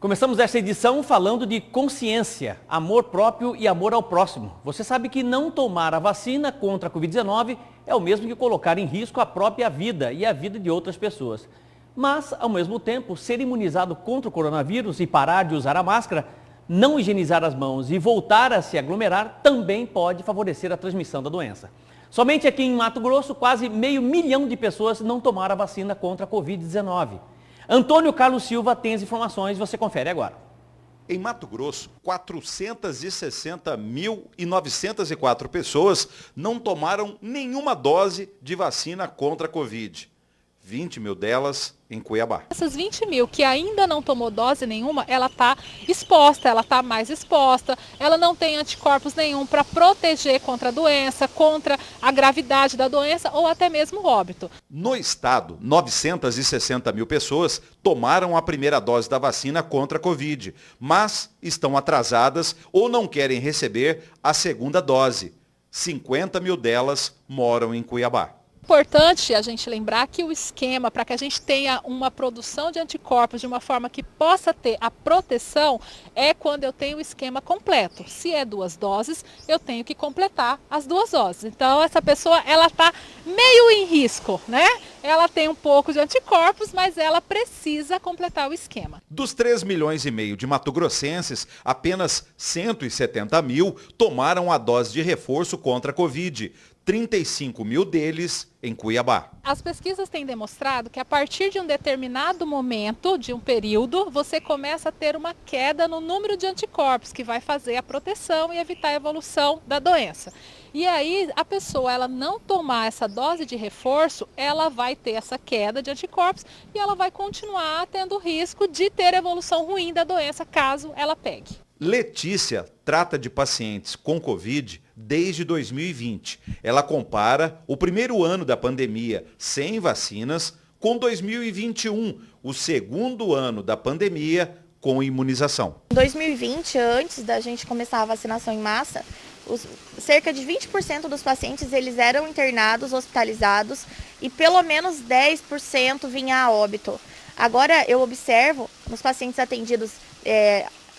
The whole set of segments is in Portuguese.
Começamos esta edição falando de consciência, amor próprio e amor ao próximo. Você sabe que não tomar a vacina contra a Covid-19 é o mesmo que colocar em risco a própria vida e a vida de outras pessoas. Mas, ao mesmo tempo, ser imunizado contra o coronavírus e parar de usar a máscara, não higienizar as mãos e voltar a se aglomerar também pode favorecer a transmissão da doença. Somente aqui em Mato Grosso, quase 500 mil de pessoas não tomaram a vacina contra a Covid-19. Antônio Carlos Silva tem as informações, você confere agora. Em Mato Grosso, 460.904 pessoas não tomaram nenhuma dose de vacina contra a Covid. 20 mil delas em Cuiabá. Essas 20 mil que ainda não tomou dose nenhuma, ela está exposta, ela está mais exposta, ela não tem anticorpos nenhum para proteger contra a doença, contra a gravidade da doença ou até mesmo o óbito. No estado, 960 mil pessoas tomaram a primeira dose da vacina contra a Covid, mas estão atrasadas ou não querem receber a segunda dose. 50 mil delas moram em Cuiabá. Importante a gente lembrar que o esquema para que a gente tenha uma produção de anticorpos de uma forma que possa ter a proteção é quando eu tenho o esquema completo. Se é 2 doses, eu tenho que completar as 2 doses. Então essa pessoa ela está meio em risco, né? Ela tem um pouco de anticorpos, mas ela precisa completar o esquema. Dos 3,5 milhões de matogrossenses, apenas 170 mil tomaram a dose de reforço contra a Covid. 35 mil deles em Cuiabá. As pesquisas têm demonstrado que a partir de um determinado momento, de um período, você começa a ter uma queda no número de anticorpos, que vai fazer a proteção e evitar a evolução da doença. E aí, a pessoa, ela não tomar essa dose de reforço, ela vai ter essa queda de anticorpos e ela vai continuar tendo risco de ter evolução ruim da doença, caso ela pegue. Letícia trata de pacientes com Covid desde 2020. Ela compara o primeiro ano da pandemia sem vacinas com 2021, o segundo ano da pandemia com imunização. Em 2020, antes da gente começar a vacinação em massa, cerca de 20% dos pacientes eles eram internados, hospitalizados e pelo menos 10% vinha a óbito. Agora eu observo nos pacientes atendidos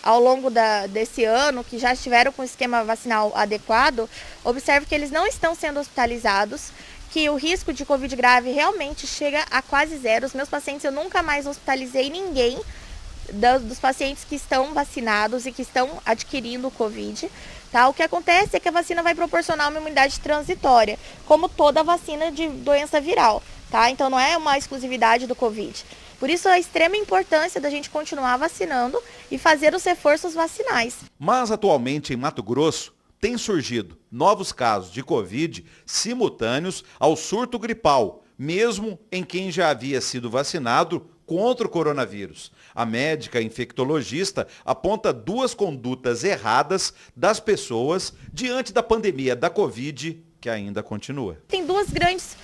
ao longo desse ano, que já estiveram com o esquema vacinal adequado, observo que eles não estão sendo hospitalizados, que o risco de Covid grave realmente chega a quase zero. Os meus pacientes, eu nunca mais hospitalizei ninguém dos pacientes que estão vacinados e que estão adquirindo o Covid. Tá? O que acontece é que a vacina vai proporcionar uma imunidade transitória, como toda vacina de doença viral. Tá? Então não é uma exclusividade do Covid. Por isso a extrema importância da gente continuar vacinando e fazer os reforços vacinais. Mas atualmente em Mato Grosso tem surgido novos casos de Covid simultâneos ao surto gripal, mesmo em quem já havia sido vacinado contra o coronavírus. A médica infectologista aponta 2 condutas erradas das pessoas diante da pandemia da Covid, que ainda continua. Tem 2 grandes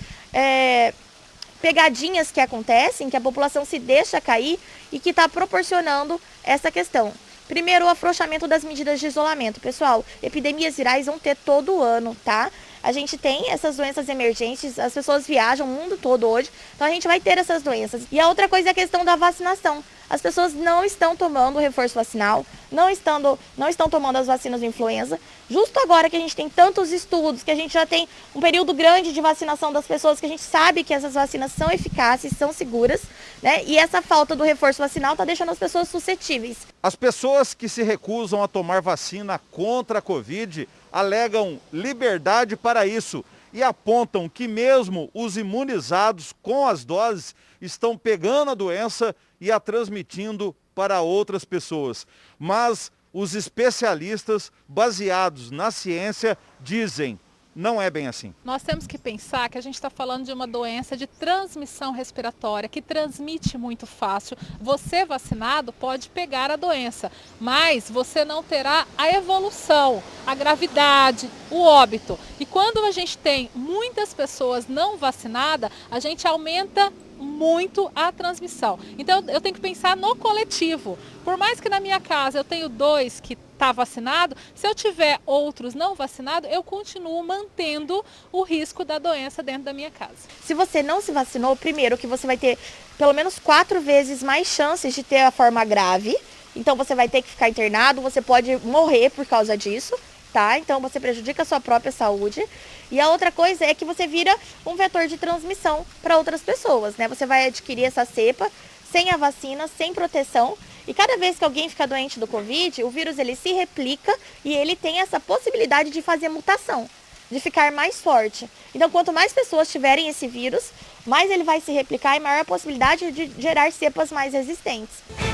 pegadinhas que acontecem, que a população se deixa cair e que está proporcionando essa questão. Primeiro, o afrouxamento das medidas de isolamento. Pessoal, epidemias virais vão ter todo ano, tá? A gente tem essas doenças emergentes, as pessoas viajam o mundo todo hoje, então a gente vai ter essas doenças. E a outra coisa é a questão da vacinação. As pessoas não estão tomando o reforço vacinal, não estão tomando as vacinas de influenza. Justo agora que a gente tem tantos estudos, que a gente já tem um período grande de vacinação das pessoas, que a gente sabe que essas vacinas são eficazes, são seguras, né? E essa falta do reforço vacinal está deixando as pessoas suscetíveis. As pessoas que se recusam a tomar vacina contra a Covid alegam liberdade para isso e apontam que mesmo os imunizados com as doses estão pegando a doença e a transmitindo para outras pessoas. Mas os especialistas, baseados na ciência, dizem: não é bem assim. Nós temos que pensar que a gente está falando de uma doença de transmissão respiratória, que transmite muito fácil. Você vacinado pode pegar a doença, mas você não terá a evolução, a gravidade, o óbito. E quando a gente tem muitas pessoas não vacinadas, a gente aumenta muito a transmissão. Então eu tenho que pensar no coletivo. Por mais que na minha casa eu tenho 2 que está vacinado, se eu tiver outros não vacinados, eu continuo mantendo o risco da doença dentro da minha casa. Se você não se vacinou, primeiro que você vai ter pelo menos 4 vezes mais chances de ter a forma grave, então você vai ter que ficar internado, você pode morrer por causa disso, tá? Então você prejudica a sua própria saúde. E a outra coisa é que você vira um vetor de transmissão para outras pessoas, né? Você vai adquirir essa cepa sem a vacina, sem proteção. E cada vez que alguém fica doente do Covid, o vírus ele se replica e ele tem essa possibilidade de fazer mutação, de ficar mais forte. Então, quanto mais pessoas tiverem esse vírus, mais ele vai se replicar e maior a possibilidade de gerar cepas mais resistentes.